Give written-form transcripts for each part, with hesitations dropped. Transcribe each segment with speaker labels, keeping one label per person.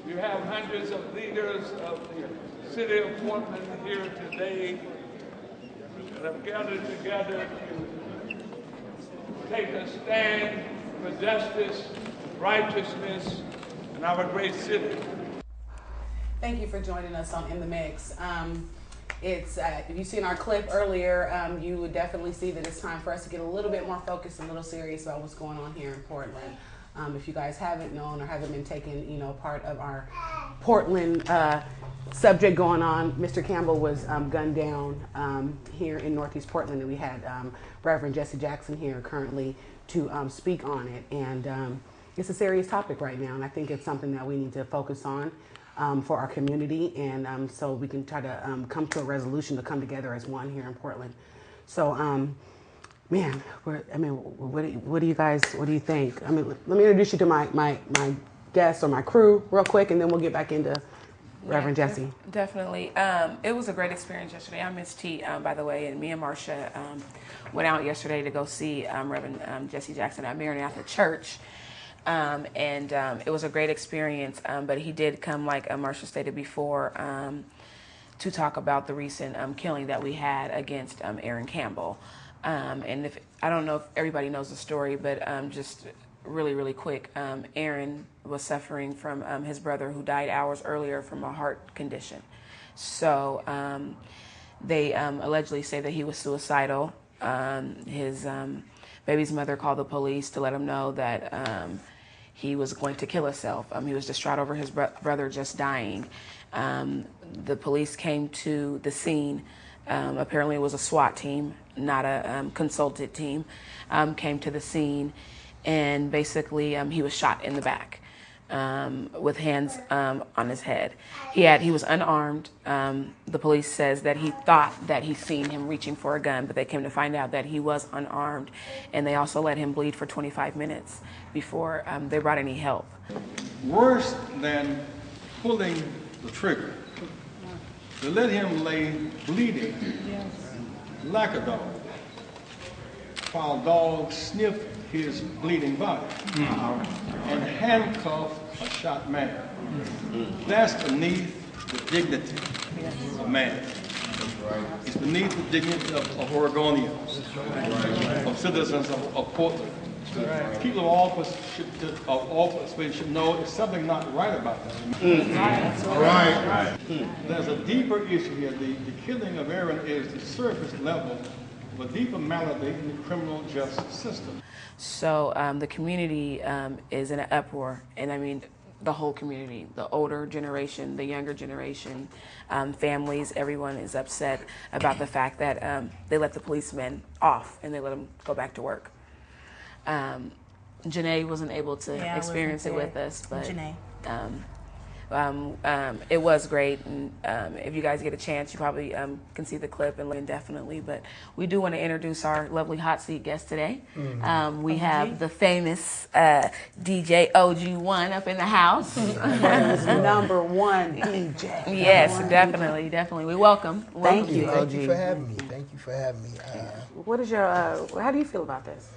Speaker 1: You have hundreds of leaders of the city of Portland here today that have gathered together to take a stand for justice, righteousness in our great city.
Speaker 2: Thank you for joining us on In the Mix. If you've seen our clip earlier, you would definitely see that it's time for us to get a little bit more focused and a little serious about what's going on here in Portland. If you guys haven't known or haven't been taking, part of our Portland subject going on, Mr. Campbell was gunned down here in Northeast Portland, and we had Reverend Jessie Jackson here currently to speak on it. And it's a serious topic right now, and I think it's something that we need to focus on for our community, and so we can try to come to a resolution to come together as one here in Portland. So, man, what do you think? Let me introduce you to my guests or my crew real quick, and then we'll get back into Reverend Jessie.
Speaker 3: Definitely. It was a great experience yesterday. I'm Miss T, by the way, and me and Marcia went out yesterday to go see Reverend Jessie Jackson at Maranatha Church. It was a great experience, but he did come, like Marcia stated before, to talk about the recent killing that we had against Aaron Campbell. And I don't know if everybody knows the story, but just really, really quick, Aaron was suffering from his brother who died hours earlier from a heart condition. So they allegedly say that he was suicidal. His baby's mother called the police to let him know that he was going to kill himself. He was distraught over his brother just dying. The police came to the scene. Apparently it was a SWAT team, not a consulted team, came to the scene, and basically he was shot in the back with hands on his head. He was unarmed. The police says that he thought that he seen him reaching for a gun, but they came to find out that he was unarmed, and they also let him bleed for 25 minutes before they brought any help.
Speaker 4: Worse than pulling the trigger, they let him lay bleeding like a dog, while dogs sniffed his bleeding body and handcuff a shot man. That's beneath the dignity of man. It's beneath the dignity of Oregonians, of citizens of Portland. People of office should know there's something not right about that. Right. There's a deeper issue here. The killing of Aaron is the surface level of a deeper malady in the criminal justice system.
Speaker 3: So the community is in an uproar, and I mean the whole community, the older generation, the younger generation, families, everyone is upset about the fact that they let the policemen off and they let them go back to work. Janae wasn't able to experience it with us, but it was great. And if you guys get a chance, you probably can see the clip and learn definitely. But we do want to introduce our lovely hot seat guest today. We have the famous DJ OG1 up in the house.
Speaker 2: Number one DJ.
Speaker 3: Yes, definitely. We welcome.
Speaker 2: Thank you, OG.
Speaker 5: Thank you for having me.
Speaker 2: What is your? How do you feel about this?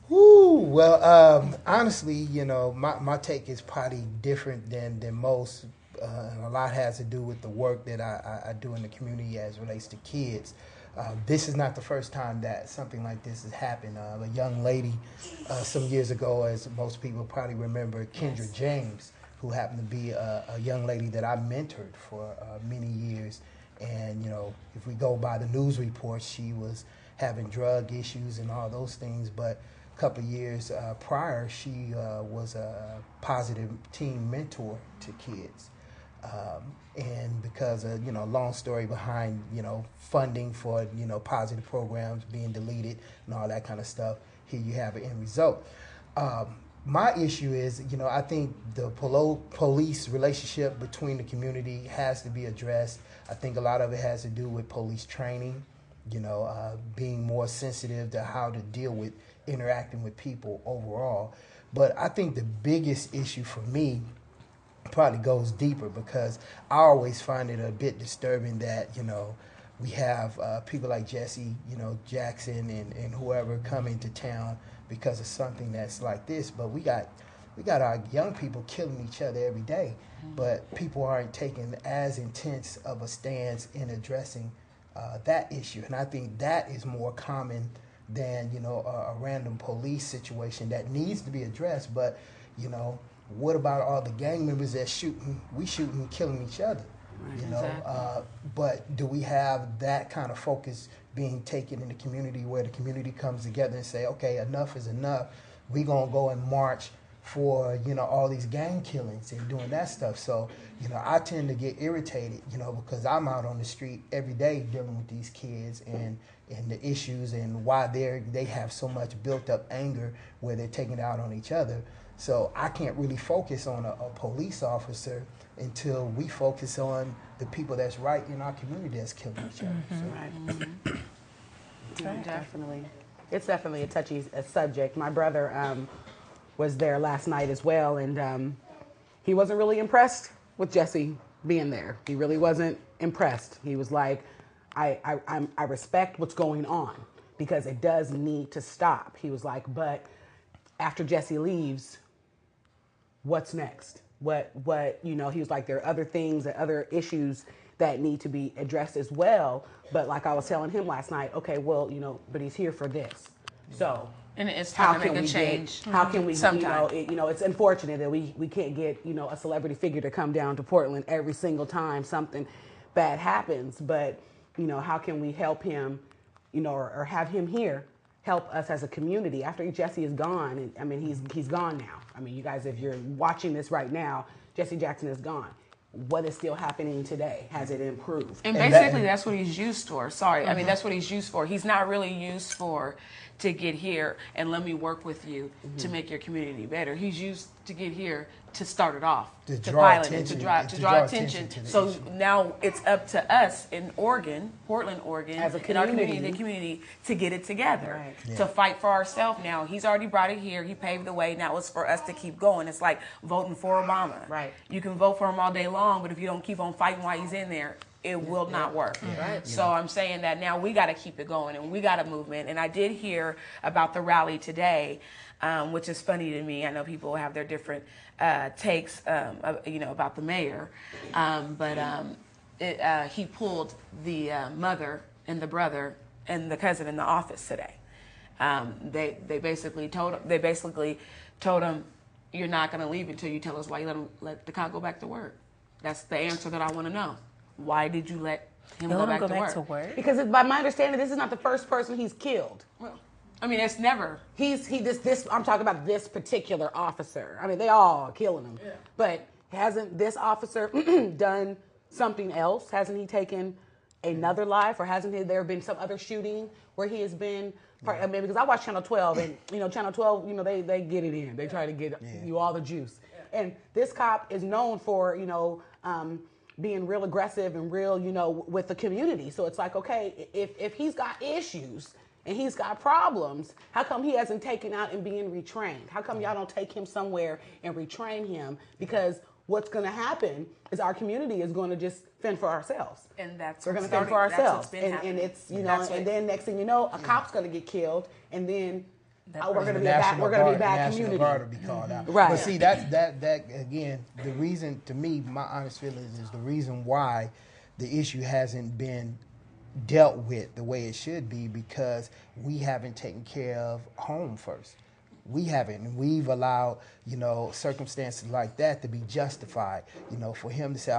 Speaker 5: Well, honestly, my take is probably different than most. And a lot has to do with the work that I do in the community as it relates to kids. This is not the first time that something like this has happened. A young lady some years ago, as most people probably remember, Kendra James, who happened to be a young lady that I mentored for many years. And, if we go by the news reports, she was having drug issues and all those things. But couple of years prior, she was a positive teen mentor to kids. And because of, long story behind, funding for, positive programs being deleted and all that kind of stuff, here you have an end result. My issue is, I think the police relationship between the community has to be addressed. I think a lot of it has to do with police training, being more sensitive to how to deal with interacting with people overall. But I think the biggest issue for me probably goes deeper, because I always find it a bit disturbing that, we have people like Jessie, Jackson and whoever come into town because of something that's like this. But we got our young people killing each other every day, but people aren't taking as intense of a stance in addressing that issue. And I think that is more common than, a random police situation that needs to be addressed. But, what about all the gang members that shooting and killing each other?
Speaker 3: Exactly.
Speaker 5: But do we have that kind of focus being taken in the community where the community comes together and say, okay, enough is enough. We're going to go and march for, all these gang killings and doing that stuff. So, I tend to get irritated, because I'm out on the street every day dealing with these kids and the issues and why they have so much built up anger where they're taking it out on each other. So I can't really focus on a police officer until we focus on the people that's right in our community that's killing each other. So.
Speaker 2: Right. Yeah, definitely. It's definitely a touchy subject. My brother was there last night as well, and he wasn't really impressed with Jessie being there. He really wasn't impressed. He was like, I respect what's going on because it does need to stop. He was like, but after Jessie leaves, what's next? What he was like, there are other things and other issues that need to be addressed as well. But like I was telling him last night, okay, well, but he's here for this. So
Speaker 3: and it's time to make a change.
Speaker 2: How can we,
Speaker 3: sometime.
Speaker 2: It's unfortunate that we can't get, a celebrity figure to come down to Portland every single time something bad happens. But, how can we help him, or have him here help us as a community after Jessie is gone? And I mean, he's gone now. I mean, you guys, if you're watching this right now, Jessie Jackson is gone. What is still happening today? Has it improved?
Speaker 3: And basically, that's what he's used for. Sorry. I mean, that's what he's used for. He's not really used for to get here and let me work with you to make your community better. He's used to get here to start it off, to pilot it, to draw attention. So now it's up to us in Oregon, Portland, Oregon,
Speaker 2: as a
Speaker 3: in our community, to get it together, to fight for ourselves. Now he's already brought it here. He paved the way. Now it's for us to keep going. It's like voting for Obama.
Speaker 2: Right.
Speaker 3: You can vote for him all day long, but if you don't keep on fighting while he's in there, it will not work.
Speaker 2: Right.
Speaker 3: So I'm saying that now we got to keep it going and we got a movement. And I did hear about the rally today, which is funny to me. I know people have their different takes, about the mayor, but he pulled the mother and the brother and the cousin in the office today. They basically told him, you're not going to leave until you tell us why you let the cop go back to work. That's the answer that I want to know. Why did you let him go back to work?
Speaker 2: Because by my understanding, this is not the first person he's killed.
Speaker 3: Well, I mean, it's never.
Speaker 2: I'm talking about this particular officer. I mean, they all are killing him. Yeah. But hasn't this officer done something else? Hasn't he taken another life? Or hasn't there been some other shooting where he has been? I mean, because I watch Channel 12, and Channel 12, they get it in. They try to get you all the juice. Yeah. And this cop is known for, being real aggressive and real, with the community. So it's like, okay, if he's got issues and he's got problems, how come he hasn't taken out and being retrained? How come y'all don't take him somewhere and retrain him? Because what's going to happen is our community is going to just fend for ourselves.
Speaker 3: And we're
Speaker 2: going to fend for ourselves. And it's, and then next thing you know, a cop's going to get killed, and then we're going to be a bad community.
Speaker 5: Guard will be called out.
Speaker 2: Right.
Speaker 5: But see, that again, the reason, to me, my honest feelings is the reason why the issue hasn't been dealt with the way it should be, because we haven't taken care of home first. We haven't. We've allowed, circumstances like that to be justified, for him to say,